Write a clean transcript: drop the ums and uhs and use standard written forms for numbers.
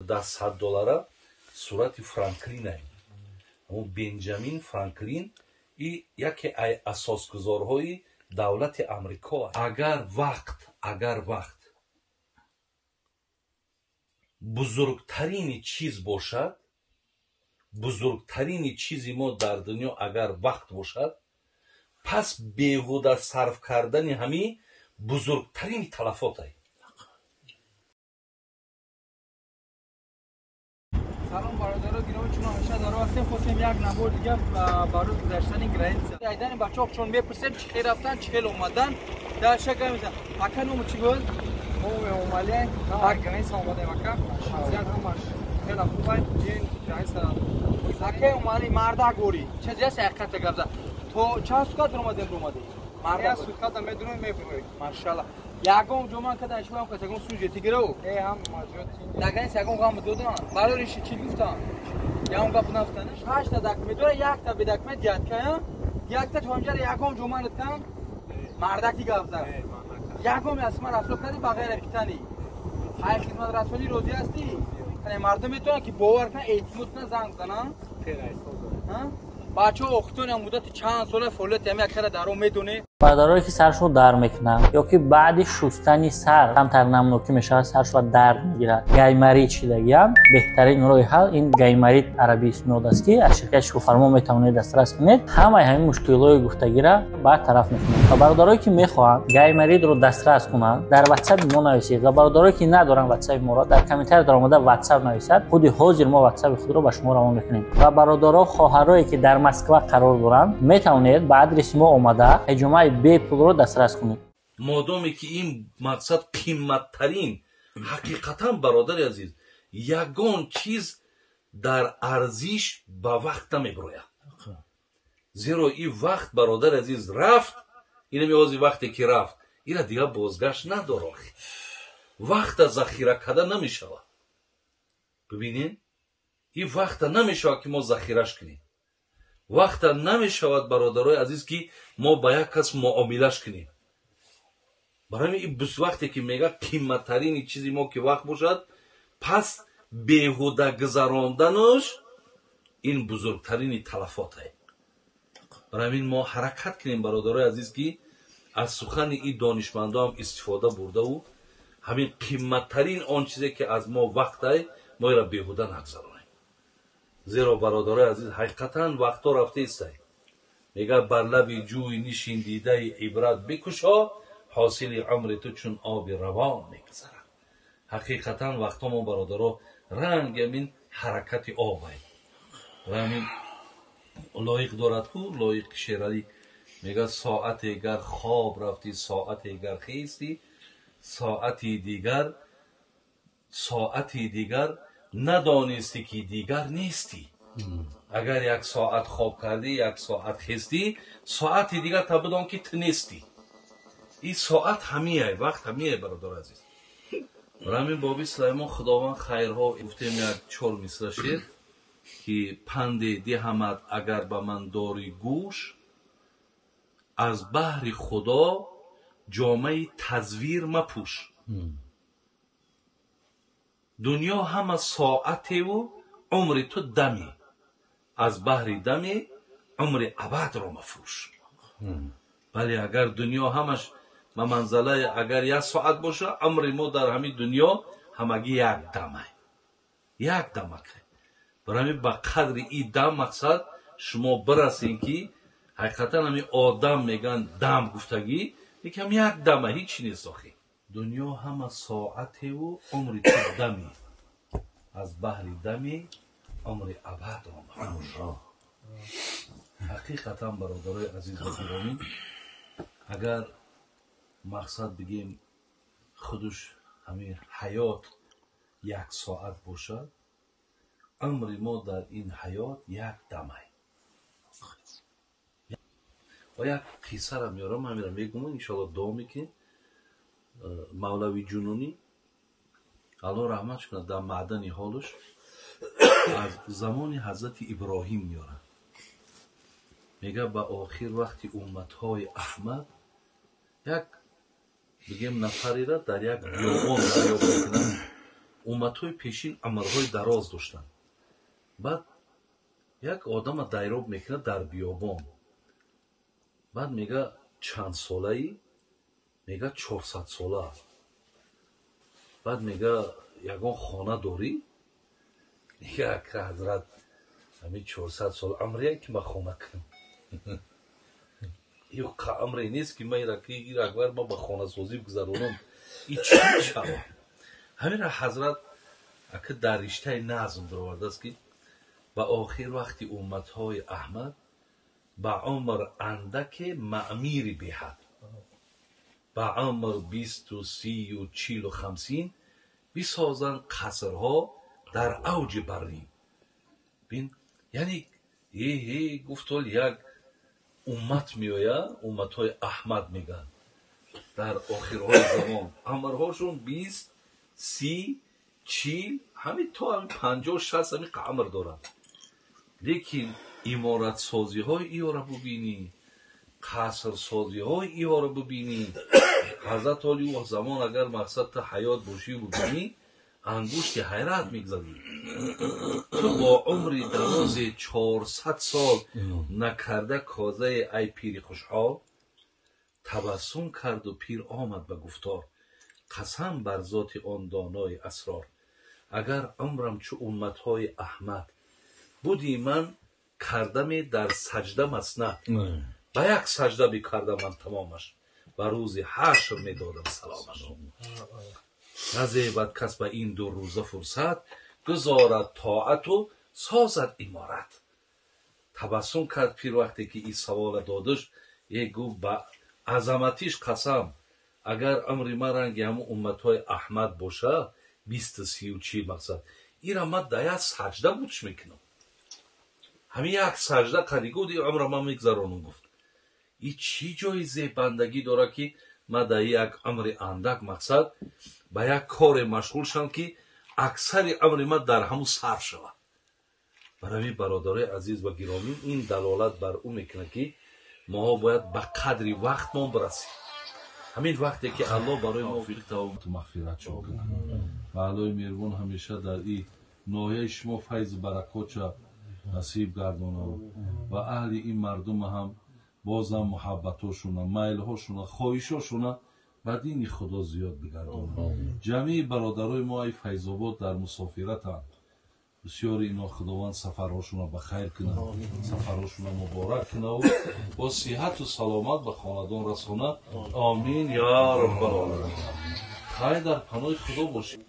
$100 сурати Франклин ай. Ҳамун Бенҷамин Франклин и яке асосгузорҳои давлати Амрико аст. Агар вақт бузургтарини чиз бошад, бузургтарини чизи мо дар дунё агар вақт бошад, пас беҳуда сарф кардани ҳамин бузургтарини талафот аст. سلام برادران گرامی، چون همیشه در راه هستیم. خواستیم یک نبرد دیگه برای گذشتن گرینز ایدن بچه‌ها چون میپرسیم چه خیر رفتن چه خیر اومدن در شکر میزن اکا نوم چی بود؟ نوم اومالی هر گرینز اومده اکا زیاد همش خیلی خوبه این گرینز اکا اومالی مردا گوری چه زیاد حقیقت گفته تو چه سوکات اومدی مردا سوکات میدونی میبری ماشاءالله یگم جمعه که داشتم که سگم سوژتی گرو هم موجود نگران سگم قام دودن برایش چی گفتن یا اون گفت نفتن 8 تا دک میدونه یک تا بدک می دیات که یک تا تو همجا یگم جمعه نتام مردکی گفته یگم اسما رسول کردی بغیر کتانی های خدمت رسولی روزی هستی کنه مردم میتونه که باور کنه اعتماد کنه زنگ کنه ها بچه اختون مدت چند سال فعالیت همین اکثر درو میدونه برادرایی که سرشو در میکنن یا که بعد شستن سر کمتر نمنوکی میشه سرشو درد میگیره گیمری چیدگی هم بهترین راه حل این گیمری عربی اسم است که از شرکت شوفرما میتونید دسترس کنید همین مشکلات گفتگی را برطرف میکنید و برادرایی که میخوان گیمری رو دسترس کنن در واتساپ ما نویسید و برادرایی که ندارن واتساپ ما را در کامنتر در اومده واتساپ نویسید خود حاضر ما واتساپ خود رو به شما روان میکنیم و برادرها خواهرایی که در مسکو قرار دارن میتونید به آدرس ما اومده اجماع بی پول رو دسترس کنید. مادامی که این مقصد قیمتترین حقیقتا برادر عزیز یگان چیز در ارزش با وقت نمیبروید زیرا این وقت برادر عزیز رفت این میوازی وقتی که رفت این دیگه بازگشت نداره وقت ذخیره کرده نمیشود ببینید این وقت نمیشود که ما ذخیرش کنیم وقت نمیشود برادرای عزیز که ما با یک کس معاملهش کنیم برای این بس وقتی که میگه قیمتترین چیزی ما که وقت باشد پس بیهوده گذراندنش این بزرگترین تلفات است برای این ما حرکت کنیم برادرای عزیز که از سخن این دانشمندان هم استفاده برده و همین قیمتترین آن چیزی که از ما وقت است ما را بیهوده نگذرانیم زیرا برادرای عزیز حقیقتا وقتا رفته است میگه بر لب جوی نشین دیده عبرت بکشا حاصل عمر تو چون آب روان میگذرد حقیقتا وقتا ما برادرها رنگ همین حرکت آب است و همین لایق دارد کو لایق شعری میگه ساعت اگر خواب رفتی ساعت اگر خیستی ساعتی دیگر ندانستی که دیگر نیستی اگر یک ساعت خواب کردی یک ساعت خیستی ساعتی دیگر تا بدان که تو نیستی این ساعت همیه وقت همیه برادر عزیز برای همین بابی سلیمان خداوند خیرها گفتیم یک 4 مصرع شعر که پند دهمت اگر به من داری گوش از بهر خدا جامه تزویر مپوش دنیا همه ساعته و عمر تو دمی از بهر دمی عمر ابد را مفروش ولی اگر دنیا همش منزله اگر یک ساعت باشه عمر ما در همین دنیا همگی یک دمه یک دمک برای همین به قدر این دم مقصد شما برسین که حقیقتا همین آدم میگن دم گفتگی یکم یک دمه هیچ نیست آخی دنیا همه ساعته و عمر تو دمی از بحر دمی عمر ابد را مفروش حقیقتا برادرای عزیز و گرامی اگر مقصد بگیم خودش همین حیات یک ساعت باشد عمر ما در این حیات یک دمه و یک قصه را میارم همین میگم انشاءالله دامی که مولوی جنونی الله رحمتش کنه در معدن حالش از زمان حضرت ابراهیم میاره میگه با آخر وقتی امتهای احمد یک بگیم نفری را در یک بیابان دریافت میکنن умматҳои пешин амрҳои дароз доштанд. баъд як одама дайроб мекунад дар биёбон. баъд мега чанд солаи? мега 400 сола. баъд мега ягон хона дорӣ? мега ака ҳазрат ҳамин 400 сол амрия ки ма хона кунам. ё қа амре нест ки ма ир акбар ма ба хонасозӣ гузаронам. И чӣ шавад? ҳаминро ҳазрат ака дар риштаи назм баровардааст ки ба охир вақти умматҳои аҳмад ба умр андаке маъмири беҳад, ба умр 20, 30, 40, 50 бисозанд қасрҳо дар авҷи баррӣ. бин яъне гуфтол як уммат меояд, умматҳои аҳмад мегӯянд дар охирҳои замон амрҳошон 20, 30, 40 ҳамин то ҳамин 50, 60 ҳамин амр доранд. лекин иморатсозиҳои иёра бубинӣ, қасрсозиҳои иёра бубинӣ. ҳазрат оли ӯ замон агар мақсадта ҳаёт бошӣ бубинӣ, ангушти ҳайрат мегзадӣ. ту бо умри дарози 400 сол накарда козае ай пири хушҳол. табассум карду пир омад ба гуфтор, қасам бар зоти он донои асрор. агар умрам чу умматҳои аҳмад буди ман кардаме дар саҷда маснат. ба як саҷда бикардам ман тамомаш, ба рӯзи ҳашр медодам саломаш. назебад кас ба ин ду рӯза фурсат, гузорад тоату созад иморат. табассум кард пир вақте ки ин савола додаш, гуфт ба азаматиш қасам, агар умри ма ранги ҳамун умматҳои аҳмад боша 20, 30, 40 мақсад, ира ма да як саҷда будш мекунам. ҳамин як саҷда қадигуди умра ма мегзаронам. гуфт и чӣ ҷои зебандагӣ дора ки ма да як умри андак мақсад ба як коре машғул шавам ки аксари умри ма дар ҳамун сарф шавад. барои бародарои азиз ва гиромӣ, ин далолат бар ӯ мекунад ки моҳо бояд ба қадри вақтмон бирасем. ҳамин вақте ки аллоҳ барои мо мағфиратшон кунад ва аллоҳи меҳрубон ҳамеша дар ин ноҳияи шумо файзу баракотша насиб гардонад ва аҳли ин мардума ҳам бозам муҳаббатҳошуна, майлҳошуна, хоҳишҳошуна ба дини худо зиёд бигардонад. ҷамеи бародарои мо ай файзобод дар мусофиратанд. бисёри ино худованд сафарҳошуна ба хайр кунад, сафарҳошуна муборак кунад, бо сиҳату саломат ба хонадон расонад. Амин я раббал оламин. хай дар паноҳи худо бошед.